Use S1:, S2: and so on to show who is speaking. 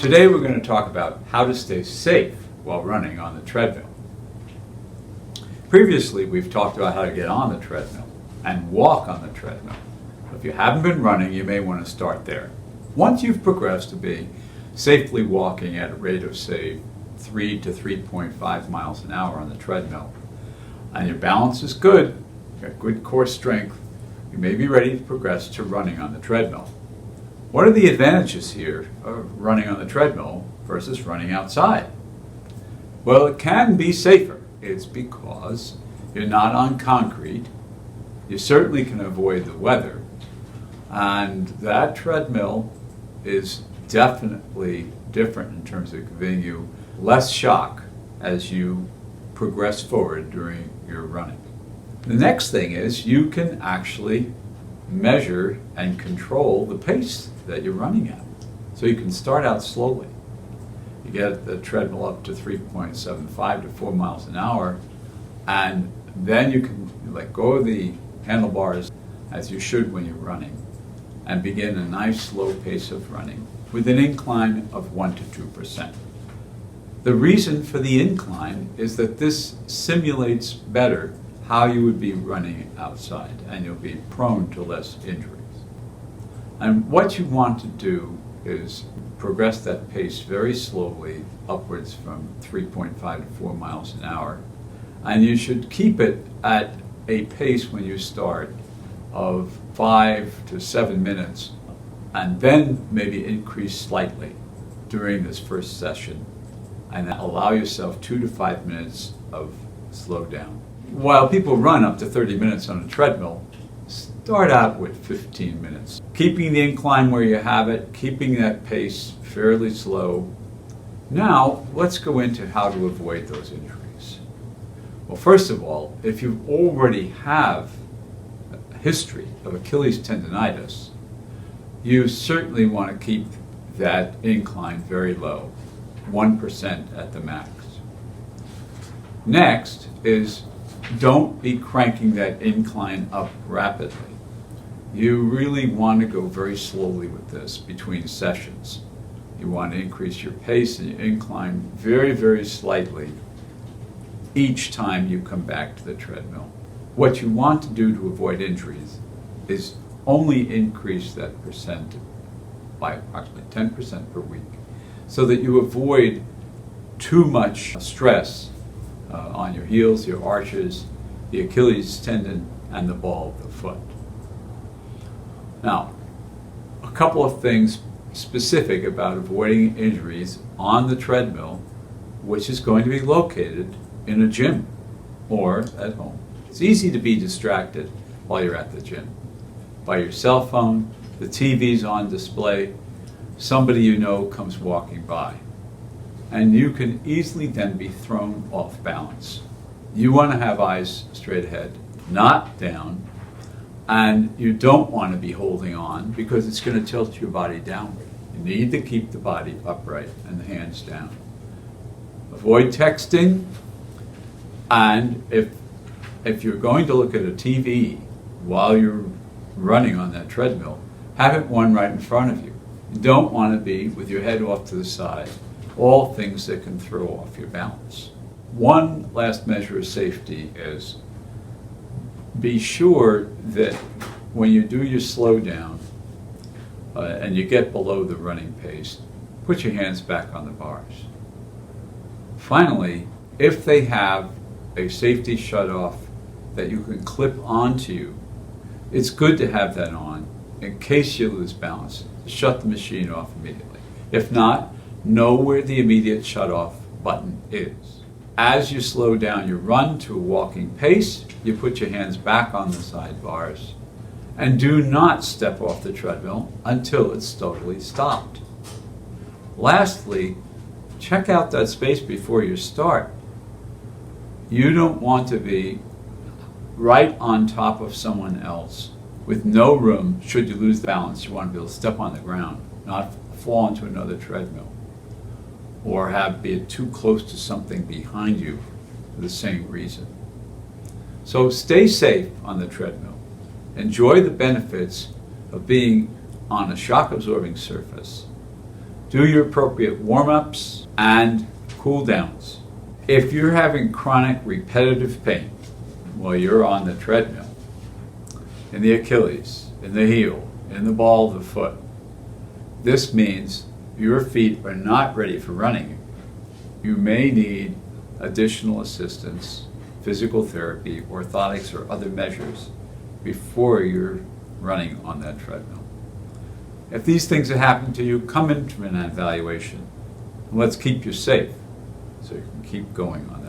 S1: Today we're going to talk about how to stay safe while running on the treadmill. Previously we've talked about how to get on the treadmill and walk on the treadmill. If you haven't been running, you may want to start there. Once you've progressed to be safely walking at a rate of, say, 3 to 3.5 miles an hour on the treadmill, and your balance is good, you've got good core strength, you may be ready to progress to running on the treadmill. What are the advantages here of running on the treadmill versus running outside? Well, it can be safer. It's because you're not on concrete. You certainly can avoid the weather. And that treadmill is definitely different in terms of giving you less shock as you progress forward during your running. The next thing is you can actually measure and control the pace that you're running at. So you can start out slowly. You get the treadmill up to 3.75 to 4 miles an hour, and then you can let go of the handlebars as you should when you're running and begin a nice slow pace of running with an incline of 1 to 2%. The reason for the incline is that this simulates better how you would be running outside, and you'll be prone to less injuries. And what you want to do is progress that pace very slowly upwards from 3.5 to 4 miles an hour. And you should keep it at a pace when you start of 5 to 7 minutes, and then maybe increase slightly during this first session, and allow yourself 2 to 5 minutes of slow down. While people run up to 30 minutes on a treadmill, start out with 15 minutes. Keeping the incline where you have it, keeping that pace fairly slow. Now, let's go into how to avoid those injuries. Well, first of all, if you already have a history of Achilles tendonitis, you certainly want to keep that incline very low, 1% at the max. Next is don't be cranking that incline up rapidly. You really want to go very slowly with this between sessions. You want to increase your pace and your incline very, very slightly each time you come back to the treadmill. What you want to do to avoid injuries is only increase that percent by approximately 10% per week so that you avoid too much stress on your heels, your arches, the Achilles tendon, and the ball of the foot. Now, a couple of things specific about avoiding injuries on the treadmill, which is going to be located in a gym or at home. It's easy to be distracted while you're at the gym by your cell phone, the TV's on display, somebody you know comes walking by, and you can easily then be thrown off balance. You want to have eyes straight ahead, not down, and you don't want to be holding on because it's going to tilt your body downward. You need to keep the body upright and the hands down. Avoid texting, and if you're going to look at a TV while you're running on that treadmill, have it one right in front of you. You don't want to be with your head off to the side, all things that can throw off your balance. One last measure of safety is be sure that when you do your slow down and you get below the running pace, put your hands back on the bars. Finally, if they have a safety shutoff that you can clip onto you, it's good to have that on in case you lose balance. Shut the machine off immediately. If not, know where the immediate shutoff button is. As you slow down your run to a walking pace, you put your hands back on the side bars and do not step off the treadmill until it's totally stopped. Lastly, check out that space before you start. You don't want to be right on top of someone else with no room. Should you lose the balance, you want to be able to step on the ground, not fall into another treadmill, or be too close to something behind you for the same reason. So stay safe on the treadmill. Enjoy the benefits of being on a shock-absorbing surface. Do your appropriate warm-ups and cool downs. If you're having chronic repetitive pain while you're on the treadmill, in the Achilles, in the heel, in the ball of the foot, this means your feet are not ready for running. You may need additional assistance, physical therapy, orthotics, or other measures before you're running on that treadmill. If these things have happened to you, come in for an evaluation. Let's keep you safe so you can keep going on that.